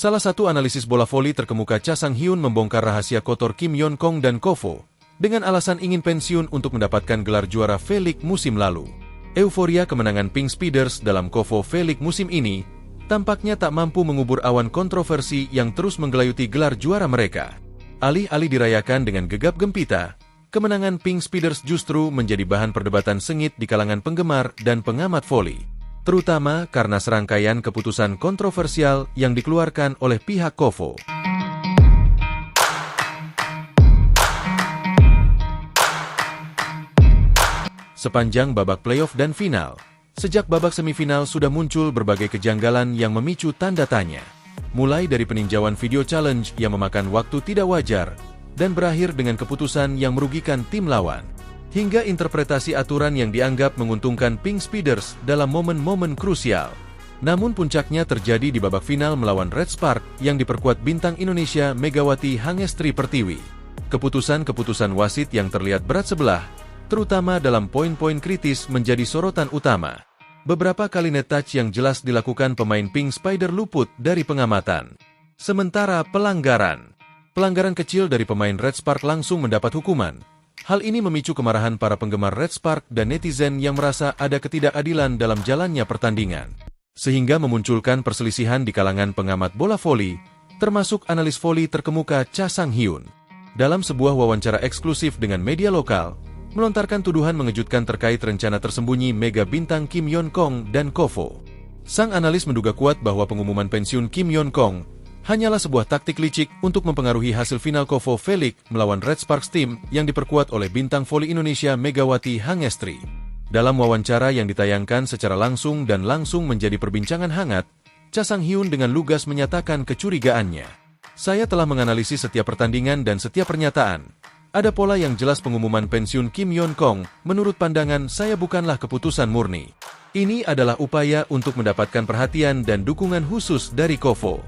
Salah satu analisis bola voli terkemuka Cha Sang-hyun membongkar rahasia kotor Kim Yeon-kong dan Kofo dengan alasan ingin pensiun untuk mendapatkan gelar juara V-League musim lalu. Euforia kemenangan Pink Speeders dalam Kofo V-League musim ini tampaknya tak mampu mengubur awan kontroversi yang terus menggelayuti gelar juara mereka. Alih-alih dirayakan dengan gegap gempita, kemenangan Pink Speeders justru menjadi bahan perdebatan sengit di kalangan penggemar dan pengamat voli, terutama karena serangkaian keputusan kontroversial yang dikeluarkan oleh pihak Kofo. Sepanjang babak playoff dan final, sejak babak semifinal sudah muncul berbagai kejanggalan yang memicu tanda tanya. Mulai dari peninjauan video challenge yang memakan waktu tidak wajar dan berakhir dengan keputusan yang merugikan tim lawan, hingga interpretasi aturan yang dianggap menguntungkan Pink Speeders dalam momen-momen krusial. Namun puncaknya terjadi di babak final melawan Red Spark yang diperkuat bintang Indonesia Megawati Hangestri Pertiwi. Keputusan-keputusan wasit yang terlihat berat sebelah, terutama dalam poin-poin kritis, menjadi sorotan utama. Beberapa kali net touch yang jelas dilakukan pemain Pink Spider luput dari pengamatan. Sementara pelanggaran kecil dari pemain Red Spark langsung mendapat hukuman. Hal ini memicu kemarahan para penggemar Red Spark dan netizen yang merasa ada ketidakadilan dalam jalannya pertandingan, sehingga memunculkan perselisihan di kalangan pengamat bola voli, termasuk analis voli terkemuka Cha Sang-hyun. Dalam sebuah wawancara eksklusif dengan media lokal, melontarkan tuduhan mengejutkan terkait rencana tersembunyi mega bintang Kim Yeon-kong dan Kofo. Sang analis menduga kuat bahwa pengumuman pensiun Kim Yeon-kong hanyalah sebuah taktik licik untuk mempengaruhi hasil final Kofo V-League melawan Red Sparks Team yang diperkuat oleh bintang voli Indonesia Megawati Hangestri. Dalam wawancara yang ditayangkan secara langsung dan langsung menjadi perbincangan hangat, Cha Sang-hyun dengan lugas menyatakan kecurigaannya. Saya telah menganalisis setiap pertandingan dan setiap pernyataan. Ada pola yang jelas pengumuman pensiun Kim Yeon-kong, menurut pandangan saya bukanlah keputusan murni. Ini adalah upaya untuk mendapatkan perhatian dan dukungan khusus dari Kofo,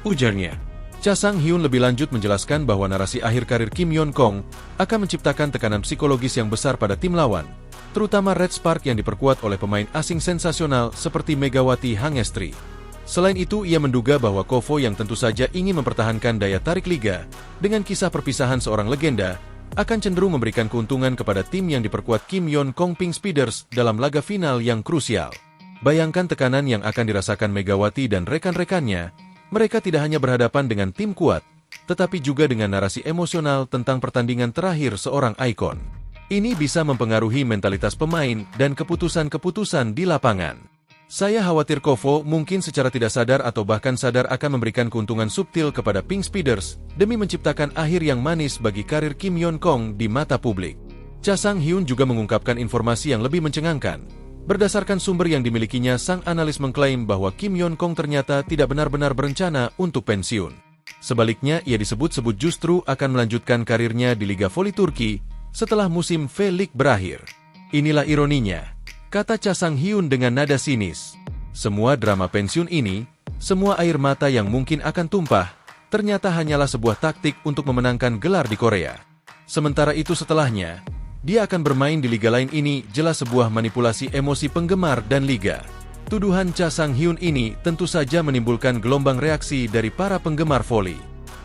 ujarnya. Cha Sang-hyun lebih lanjut menjelaskan bahwa narasi akhir karir Kim Yeon-kong akan menciptakan tekanan psikologis yang besar pada tim lawan, terutama Red Spark yang diperkuat oleh pemain asing sensasional seperti Megawati Hangestri. Selain itu, ia menduga bahwa Kofo yang tentu saja ingin mempertahankan daya tarik liga dengan kisah perpisahan seorang legenda, akan cenderung memberikan keuntungan kepada tim yang diperkuat Kim Yeon-kong Pink Speeders dalam laga final yang krusial. Bayangkan tekanan yang akan dirasakan Megawati dan rekan-rekannya. Mereka tidak hanya berhadapan dengan tim kuat, tetapi juga dengan narasi emosional tentang pertandingan terakhir seorang ikon. Ini bisa mempengaruhi mentalitas pemain dan keputusan-keputusan di lapangan. Saya khawatir Kofo mungkin secara tidak sadar atau bahkan sadar akan memberikan keuntungan subtil kepada Pink Speeders demi menciptakan akhir yang manis bagi karir Kim Yeon-kong di mata publik. Cha Sang-hyun juga mengungkapkan informasi yang lebih mencengangkan. Berdasarkan sumber yang dimilikinya, sang analis mengklaim bahwa Kim Yeon-kong ternyata tidak benar-benar berencana untuk pensiun. Sebaliknya, ia disebut-sebut justru akan melanjutkan karirnya di Liga Voli Turki setelah musim V-League berakhir. Inilah ironinya, kata Cha Sang-hyun dengan nada sinis. Semua drama pensiun ini, semua air mata yang mungkin akan tumpah, ternyata hanyalah sebuah taktik untuk memenangkan gelar di Korea. Sementara itu setelahnya, dia akan bermain di liga lain. Ini jelas sebuah manipulasi emosi penggemar dan liga. Tuduhan Cha Sang-hyun ini tentu saja menimbulkan gelombang reaksi dari para penggemar voli.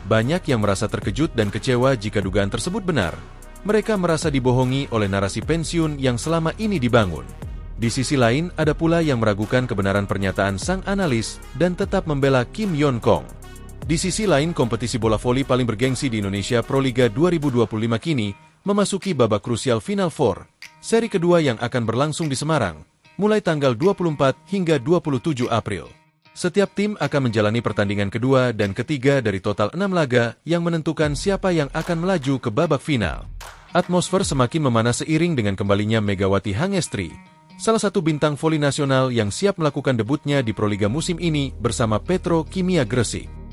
Banyak yang merasa terkejut dan kecewa jika dugaan tersebut benar. Mereka merasa dibohongi oleh narasi pensiun yang selama ini dibangun. Di sisi lain, ada pula yang meragukan kebenaran pernyataan sang analis dan tetap membela Kim Yeon-kong. Di sisi lain, kompetisi bola voli paling bergengsi di Indonesia, Pro Liga 2025 kini memasuki babak krusial Final Four, seri kedua yang akan berlangsung di Semarang, mulai tanggal 24 hingga 27 April. Setiap tim akan menjalani pertandingan kedua dan ketiga dari total 6 laga yang menentukan siapa yang akan melaju ke babak final. Atmosfer semakin memanas seiring dengan kembalinya Megawati Hangestri, salah satu bintang voli nasional yang siap melakukan debutnya di Proliga musim ini bersama Petro Kimia Gresik.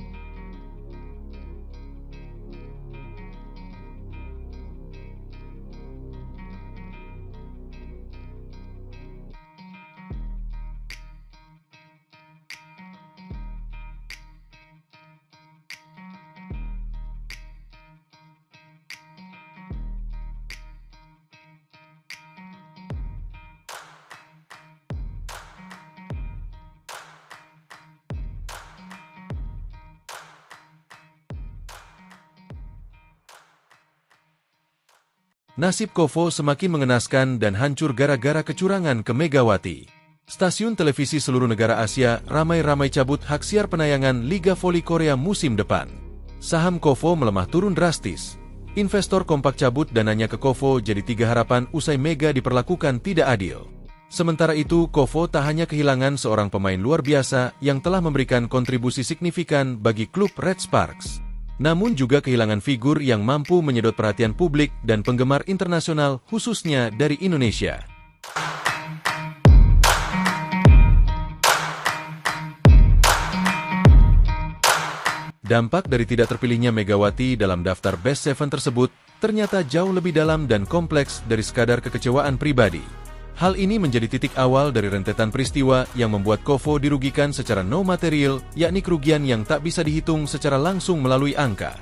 Nasib Kovo semakin mengenaskan dan hancur gara-gara kecurangan ke Megawati. Stasiun televisi seluruh negara Asia ramai-ramai cabut hak siar penayangan Liga Voli Korea musim depan. Saham Kovo melemah turun drastis. Investor kompak cabut dananya ke Kovo jadi 3 harapan usai Mega diperlakukan tidak adil. Sementara itu, Kovo tak hanya kehilangan seorang pemain luar biasa yang telah memberikan kontribusi signifikan bagi klub Red Sparks, namun juga kehilangan figur yang mampu menyedot perhatian publik dan penggemar internasional khususnya dari Indonesia. Dampak dari tidak terpilihnya Megawati dalam daftar Best Seven tersebut ternyata jauh lebih dalam dan kompleks dari sekadar kekecewaan pribadi. Hal ini menjadi titik awal dari rentetan peristiwa yang membuat Kovo dirugikan secara no material, yakni kerugian yang tak bisa dihitung secara langsung melalui angka.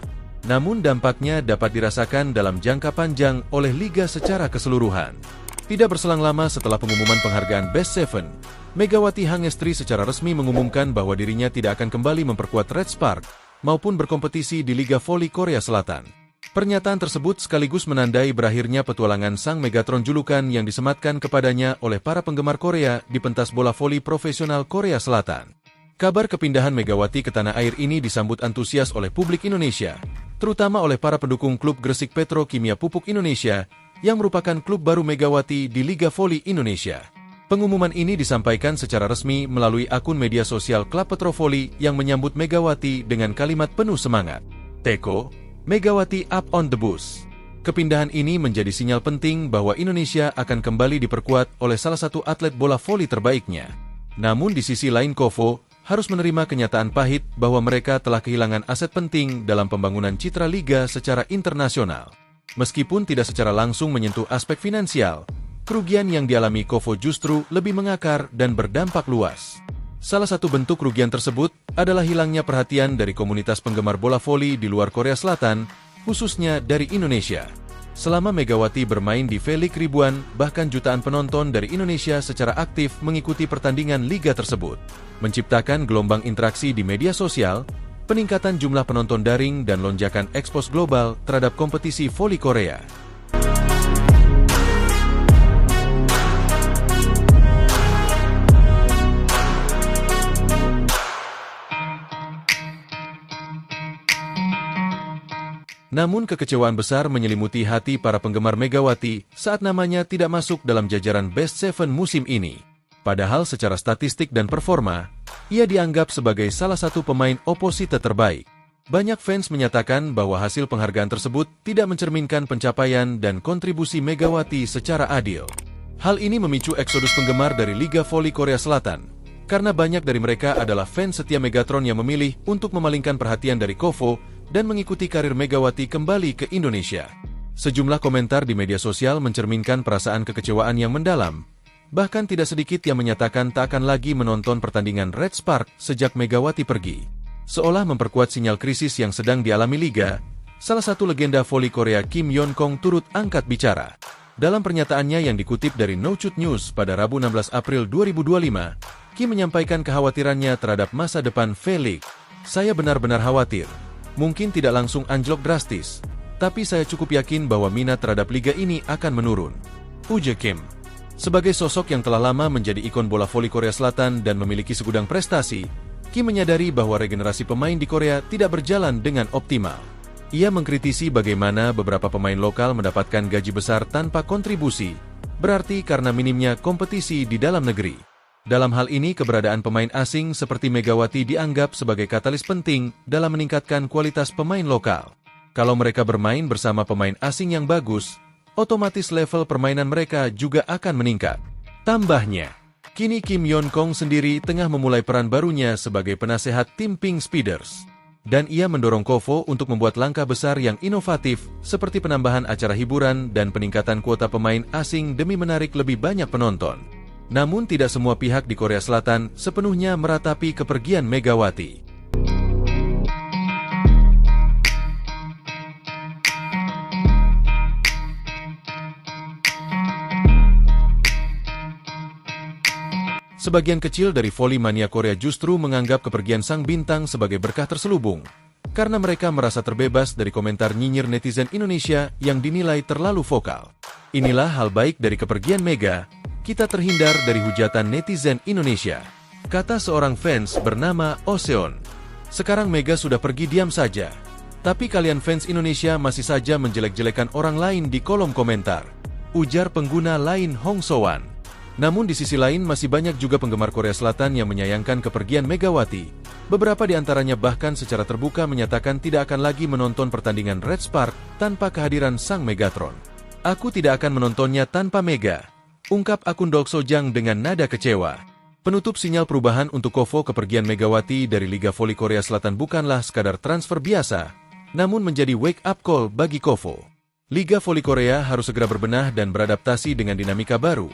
Namun dampaknya dapat dirasakan dalam jangka panjang oleh Liga secara keseluruhan. Tidak berselang lama setelah pengumuman penghargaan Best Seven, Megawati Hangestri secara resmi mengumumkan bahwa dirinya tidak akan kembali memperkuat Red Spark maupun berkompetisi di Liga Voli Korea Selatan. Pernyataan tersebut sekaligus menandai berakhirnya petualangan sang Megatron julukan yang disematkan kepadanya oleh para penggemar Korea di pentas bola voli profesional Korea Selatan. Kabar kepindahan Megawati ke tanah air ini disambut antusias oleh publik Indonesia, terutama oleh para pendukung klub Gresik Petro Kimia Pupuk Indonesia yang merupakan klub baru Megawati di Liga Voli Indonesia. Pengumuman ini disampaikan secara resmi melalui akun media sosial klub Petro Voli yang menyambut Megawati dengan kalimat penuh semangat. Teko, Megawati up on the bus. Kepindahan ini menjadi sinyal penting bahwa Indonesia akan kembali diperkuat oleh salah satu atlet bola voli terbaiknya. Namun di sisi lain Kovo harus menerima kenyataan pahit bahwa mereka telah kehilangan aset penting dalam pembangunan citra liga secara internasional. Meskipun tidak secara langsung menyentuh aspek finansial, kerugian yang dialami Kovo justru lebih mengakar dan berdampak luas. Salah satu bentuk kerugian tersebut adalah hilangnya perhatian dari komunitas penggemar bola voli di luar Korea Selatan, khususnya dari Indonesia. Selama Megawati bermain di V-League, ribuan, bahkan jutaan penonton dari Indonesia secara aktif mengikuti pertandingan liga tersebut, menciptakan gelombang interaksi di media sosial, peningkatan jumlah penonton daring dan lonjakan ekspos global terhadap kompetisi voli Korea. Namun kekecewaan besar menyelimuti hati para penggemar Megawati saat namanya tidak masuk dalam jajaran Best Seven musim ini. Padahal secara statistik dan performa, ia dianggap sebagai salah satu pemain oposite terbaik. Banyak fans menyatakan bahwa hasil penghargaan tersebut tidak mencerminkan pencapaian dan kontribusi Megawati secara adil. Hal ini memicu eksodus penggemar dari Liga Voli Korea Selatan, karena banyak dari mereka adalah fans setia Megatron yang memilih untuk memalingkan perhatian dari Kovo dan mengikuti karir Megawati kembali ke Indonesia. Sejumlah komentar di media sosial mencerminkan perasaan kekecewaan yang mendalam. Bahkan tidak sedikit yang menyatakan tak akan lagi menonton pertandingan Red Spark sejak Megawati pergi. Seolah memperkuat sinyal krisis yang sedang dialami Liga, salah satu legenda voli Korea Kim Yeon-kong turut angkat bicara. Dalam pernyataannya yang dikutip dari No Chut News pada Rabu 16 April 2025, Kim menyampaikan kekhawatirannya terhadap masa depan V-League. "Saya benar-benar khawatir. Mungkin tidak langsung anjlok drastis, tapi saya cukup yakin bahwa minat terhadap liga ini akan menurun," ujar Kim. Sebagai sosok yang telah lama menjadi ikon bola voli Korea Selatan dan memiliki segudang prestasi, Kim menyadari bahwa regenerasi pemain di Korea tidak berjalan dengan optimal. Ia mengkritisi bagaimana beberapa pemain lokal mendapatkan gaji besar tanpa kontribusi, berarti karena minimnya kompetisi di dalam negeri. Dalam hal ini, keberadaan pemain asing seperti Megawati dianggap sebagai katalis penting dalam meningkatkan kualitas pemain lokal. Kalau mereka bermain bersama pemain asing yang bagus, otomatis level permainan mereka juga akan meningkat. Tambahnya, kini Kim Yeon-kong sendiri tengah memulai peran barunya sebagai penasehat tim Pink Speeders. Dan ia mendorong Kovo untuk membuat langkah besar yang inovatif seperti penambahan acara hiburan dan peningkatan kuota pemain asing demi menarik lebih banyak penonton. Namun tidak semua pihak di Korea Selatan sepenuhnya meratapi kepergian Megawati. Sebagian kecil dari voli mania Korea justru menganggap kepergian sang bintang sebagai berkah terselubung, karena mereka merasa terbebas dari komentar nyinyir netizen Indonesia yang dinilai terlalu vokal. Inilah hal baik dari kepergian Mega, kita terhindar dari hujatan netizen Indonesia, kata seorang fans bernama Oseon. Sekarang Mega sudah pergi, diam saja. Tapi kalian fans Indonesia masih saja menjelek-jelekan orang lain di kolom komentar, ujar pengguna lain Hong Sowan. Namun di sisi lain masih banyak juga penggemar Korea Selatan yang menyayangkan kepergian Megawati. Beberapa di antaranya bahkan secara terbuka menyatakan tidak akan lagi menonton pertandingan Red Spark tanpa kehadiran sang Megatron. Aku tidak akan menontonnya tanpa Mega, ungkap akun Dok Sojang dengan nada kecewa. Penutup sinyal perubahan untuk Kovo. Kepergian Megawati dari Liga Voli Korea Selatan bukanlah sekadar transfer biasa, namun menjadi wake-up call bagi Kovo. Liga Voli Korea harus segera berbenah dan beradaptasi dengan dinamika baru,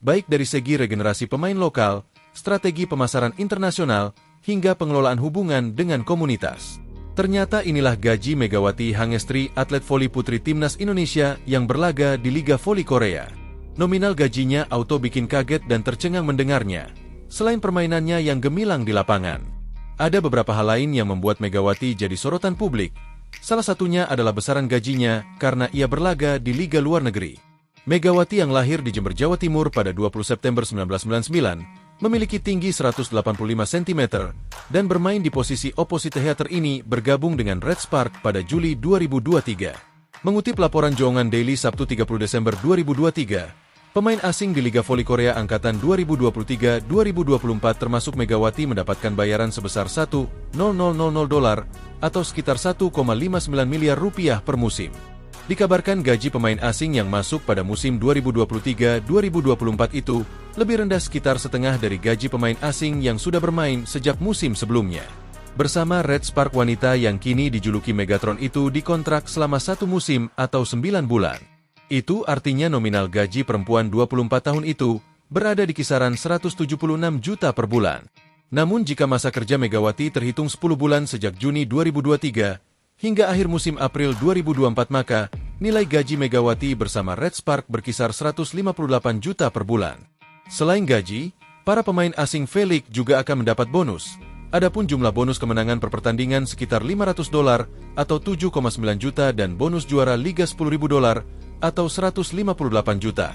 baik dari segi regenerasi pemain lokal, strategi pemasaran internasional, hingga pengelolaan hubungan dengan komunitas. Ternyata inilah gaji Megawati Hangestri, atlet voli putri timnas Indonesia yang berlaga di Liga Voli Korea. Nominal gajinya auto bikin kaget dan tercengang mendengarnya, selain permainannya yang gemilang di lapangan. Ada beberapa hal lain yang membuat Megawati jadi sorotan publik. Salah satunya adalah besaran gajinya karena ia berlaga di liga luar negeri. Megawati yang lahir di Jember, Jawa Timur pada 20 September 1999, memiliki tinggi 185 cm dan bermain di posisi opposite hitter. Ini bergabung dengan Red Spark pada Juli 2023. Mengutip laporan Jeongan Daily Sabtu 30 Desember 2023, pemain asing di Liga Voli Korea Angkatan 2023-2024 termasuk Megawati mendapatkan bayaran sebesar $1,000 atau sekitar 1,59 miliar rupiah per musim. Dikabarkan gaji pemain asing yang masuk pada musim 2023-2024 itu lebih rendah sekitar setengah dari gaji pemain asing yang sudah bermain sejak musim sebelumnya. Bersama Red Spark, wanita yang kini dijuluki Megatron itu dikontrak selama 1 musim atau 9 bulan. Itu artinya nominal gaji perempuan 24 tahun itu berada di kisaran 176 juta per bulan. Namun jika masa kerja Megawati terhitung 10 bulan sejak Juni 2023 hingga akhir musim April 2024, maka nilai gaji Megawati bersama Red Spark berkisar 158 juta per bulan. Selain gaji, para pemain asing V-League juga akan mendapat bonus. Adapun jumlah bonus kemenangan per pertandingan sekitar $500 atau 7,9 juta dan bonus juara Liga $10.000 atau 158 juta.